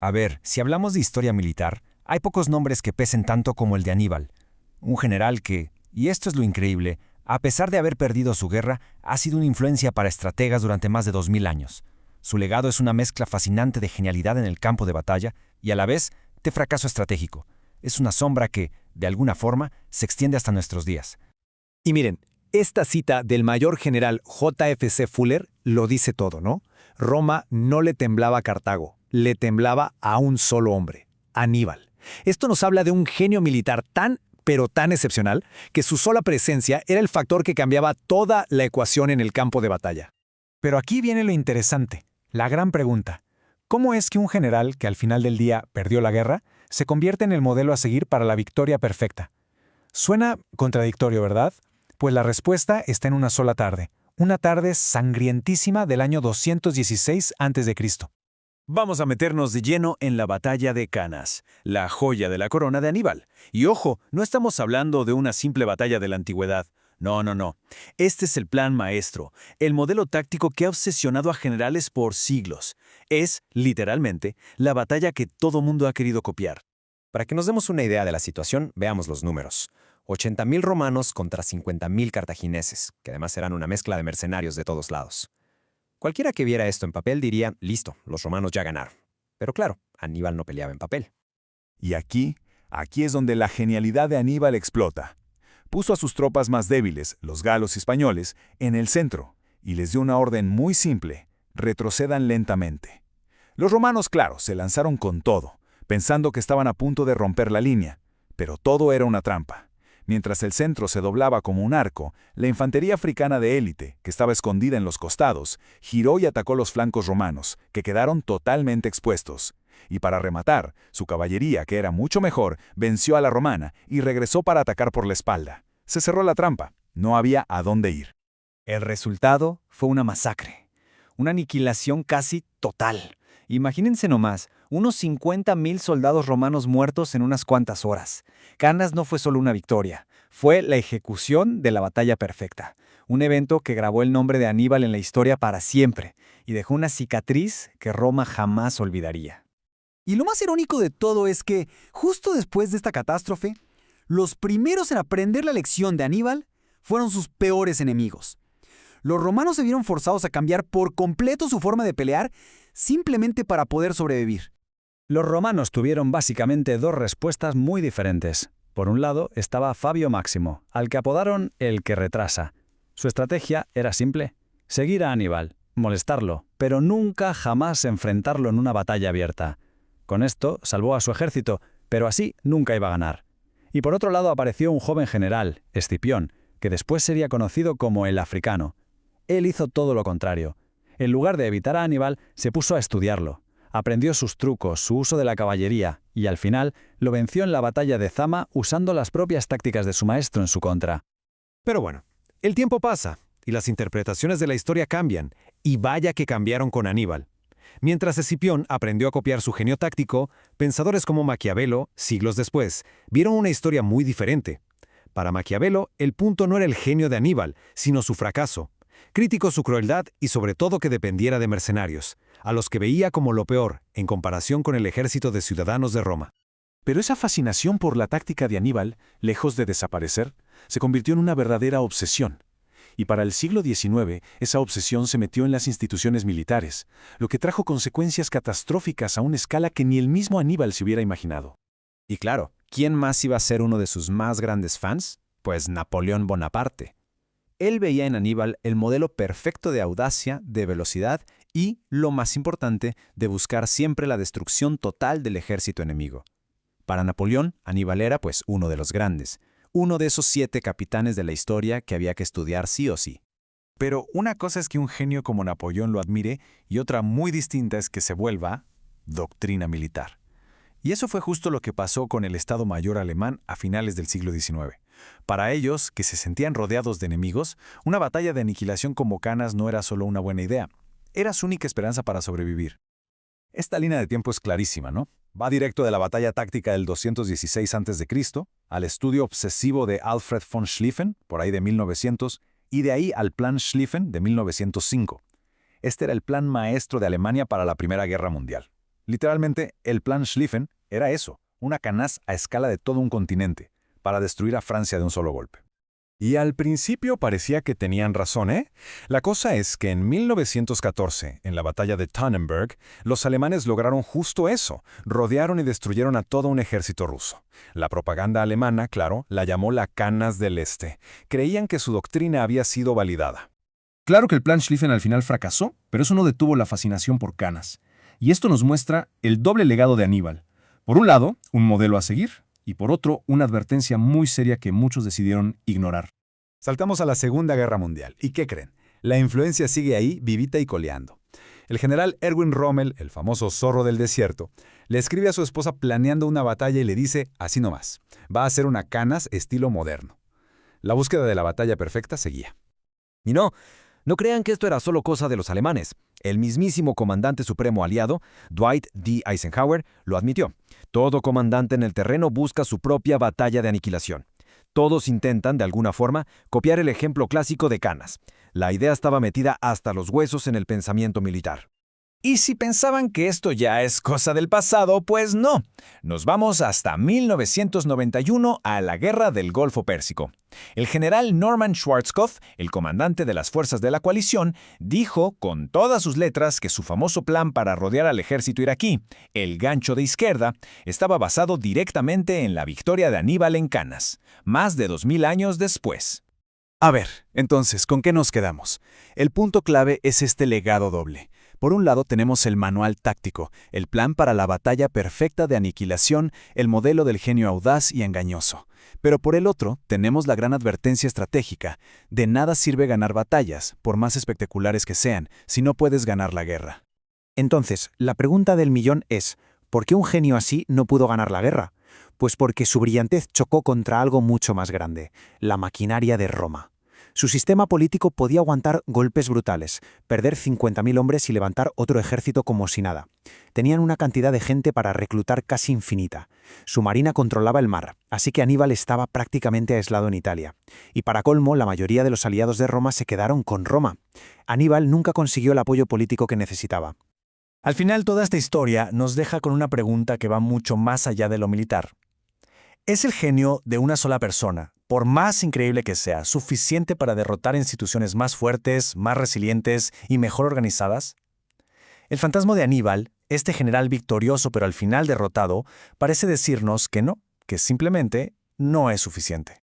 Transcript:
A ver, si hablamos de historia militar, hay pocos nombres que pesen tanto como el de Aníbal, un general que, y esto es lo increíble, a pesar de haber perdido su guerra, ha sido una influencia para estrategas durante más de 2000 años. Su legado es una mezcla fascinante de genialidad en el campo de batalla y a la vez de fracaso estratégico. Es una sombra que, de alguna forma, se extiende hasta nuestros días. Y miren, esta cita del mayor general J.F.C. Fuller lo dice todo, ¿no? Roma no le temblaba a Cartago, le temblaba a un solo hombre, Aníbal. Esto nos habla de un genio militar pero tan excepcional, que su sola presencia era el factor que cambiaba toda la ecuación en el campo de batalla. Pero aquí viene lo interesante, la gran pregunta. ¿Cómo es que un general que al final del día perdió la guerra se convierte en el modelo a seguir para la victoria perfecta? Suena contradictorio, ¿verdad? Pues la respuesta está en una sola tarde, una tarde sangrientísima del año 216 a.C. Vamos a meternos de lleno en la batalla de Canas, la joya de la corona de Aníbal. Y ojo, no estamos hablando de una simple batalla de la antigüedad. No, no, no. Este es el plan maestro, el modelo táctico que ha obsesionado a generales por siglos. Es, literalmente, la batalla que todo mundo ha querido copiar. Para que nos demos una idea de la situación, veamos los números. 80.000 romanos contra 50.000 cartagineses, que además eran una mezcla de mercenarios de todos lados. Cualquiera que viera esto en papel diría, listo, los romanos ya ganaron. Pero claro, Aníbal no peleaba en papel. Y aquí es donde la genialidad de Aníbal explota. Puso a sus tropas más débiles, los galos y españoles, en el centro, y les dio una orden muy simple: retrocedan lentamente. Los romanos, claro, se lanzaron con todo, pensando que estaban a punto de romper la línea, pero todo era una trampa. Mientras el centro se doblaba como un arco, la infantería africana de élite, que estaba escondida en los costados, giró y atacó los flancos romanos, que quedaron totalmente expuestos. Y para rematar, su caballería, que era mucho mejor, venció a la romana y regresó para atacar por la espalda. Se cerró la trampa, no había a dónde ir. El resultado fue una masacre, una aniquilación casi total. Imagínense nomás, unos 50.000 soldados romanos muertos en unas cuantas horas. Canas no fue solo una victoria, fue la ejecución de la batalla perfecta. Un evento que grabó el nombre de Aníbal en la historia para siempre y dejó una cicatriz que Roma jamás olvidaría. Y lo más irónico de todo es que, justo después de esta catástrofe, los primeros en aprender la lección de Aníbal fueron sus peores enemigos. Los romanos se vieron forzados a cambiar por completo su forma de pelear simplemente para poder sobrevivir. Los romanos tuvieron básicamente dos respuestas muy diferentes. Por un lado estaba Fabio Máximo, al que apodaron el que retrasa. Su estrategia era simple: seguir a Aníbal, molestarlo, pero nunca jamás enfrentarlo en una batalla abierta. Con esto salvó a su ejército, pero así nunca iba a ganar. Y por otro lado apareció un joven general, Escipión, que después sería conocido como el africano. Él hizo todo lo contrario. En lugar de evitar a Aníbal, se puso a estudiarlo. Aprendió sus trucos, su uso de la caballería, y al final lo venció en la batalla de Zama usando las propias tácticas de su maestro en su contra. Pero bueno, el tiempo pasa y las interpretaciones de la historia cambian, y vaya que cambiaron con Aníbal. Mientras Escipión aprendió a copiar su genio táctico, pensadores como Maquiavelo, siglos después, vieron una historia muy diferente. Para Maquiavelo, el punto no era el genio de Aníbal, sino su fracaso. Criticó su crueldad y sobre todo que dependiera de mercenarios, a los que veía como lo peor en comparación con el ejército de ciudadanos de Roma. Pero esa fascinación por la táctica de Aníbal, lejos de desaparecer, se convirtió en una verdadera obsesión. Y para el siglo XIX, esa obsesión se metió en las instituciones militares, lo que trajo consecuencias catastróficas a una escala que ni el mismo Aníbal se hubiera imaginado. Y claro, ¿quién más iba a ser uno de sus más grandes fans? Pues Napoleón Bonaparte. Él veía en Aníbal el modelo perfecto de audacia, de velocidad y, lo más importante, de buscar siempre la destrucción total del ejército enemigo. Para Napoleón, Aníbal era, pues, uno de los grandes, uno de esos 7 capitanes de la historia que había que estudiar sí o sí. Pero una cosa es que un genio como Napoleón lo admire y otra muy distinta es que se vuelva doctrina militar. Y eso fue justo lo que pasó con el Estado Mayor alemán a finales del siglo XIX. Para ellos, que se sentían rodeados de enemigos, una batalla de aniquilación como Canas no era solo una buena idea, era su única esperanza para sobrevivir. Esta línea de tiempo es clarísima, ¿no? Va directo de la batalla táctica del 216 a.C. al estudio obsesivo de Alfred von Schlieffen, por ahí de 1900, y de ahí al Plan Schlieffen de 1905. Este era el plan maestro de Alemania para la Primera Guerra Mundial. Literalmente, el plan Schlieffen era eso, una canaz a escala de todo un continente, para destruir a Francia de un solo golpe. Y al principio parecía que tenían razón, ¿eh? La cosa es que en 1914, en la batalla de Tannenberg, los alemanes lograron justo eso, rodearon y destruyeron a todo un ejército ruso. La propaganda alemana, claro, la llamó la Canas del Este. Creían que su doctrina había sido validada. Claro que el plan Schlieffen al final fracasó, pero eso no detuvo la fascinación por Canas. Y esto nos muestra el doble legado de Aníbal. Por un lado, un modelo a seguir, y por otro, una advertencia muy seria que muchos decidieron ignorar. Saltamos a la Segunda Guerra Mundial. ¿Y qué creen? La influencia sigue ahí, vivita y coleando. El general Erwin Rommel, el famoso zorro del desierto, le escribe a su esposa planeando una batalla y le dice, así nomás, va a ser una canas estilo moderno. La búsqueda de la batalla perfecta seguía. Y no crean que esto era solo cosa de los alemanes. El mismísimo comandante supremo aliado, Dwight D. Eisenhower, lo admitió. Todo comandante en el terreno busca su propia batalla de aniquilación. Todos intentan, de alguna forma, copiar el ejemplo clásico de Canas. La idea estaba metida hasta los huesos en el pensamiento militar. Y si pensaban que esto ya es cosa del pasado, pues no. Nos vamos hasta 1991 a la Guerra del Golfo Pérsico. El general Norman Schwarzkopf, el comandante de las fuerzas de la coalición, dijo con todas sus letras que su famoso plan para rodear al ejército iraquí, el gancho de izquierda, estaba basado directamente en la victoria de Aníbal en Canas, más de 2000 años después. A ver, entonces, ¿con qué nos quedamos? El punto clave es este legado doble. Por un lado tenemos el manual táctico, el plan para la batalla perfecta de aniquilación, el modelo del genio audaz y engañoso. Pero por el otro tenemos la gran advertencia estratégica. De nada sirve ganar batallas, por más espectaculares que sean, si no puedes ganar la guerra. Entonces, la pregunta del millón es, ¿por qué un genio así no pudo ganar la guerra? Pues porque su brillantez chocó contra algo mucho más grande, la maquinaria de Roma. Su sistema político podía aguantar golpes brutales, perder 50.000 hombres y levantar otro ejército como si nada. Tenían una cantidad de gente para reclutar casi infinita. Su marina controlaba el mar, así que Aníbal estaba prácticamente aislado en Italia. Y para colmo, la mayoría de los aliados de Roma se quedaron con Roma. Aníbal nunca consiguió el apoyo político que necesitaba. Al final, toda esta historia nos deja con una pregunta que va mucho más allá de lo militar. ¿Es el genio de una sola persona, por más increíble que sea, suficiente para derrotar instituciones más fuertes, más resilientes y mejor organizadas? El fantasma de Aníbal, este general victorioso pero al final derrotado, parece decirnos que no, que simplemente no es suficiente.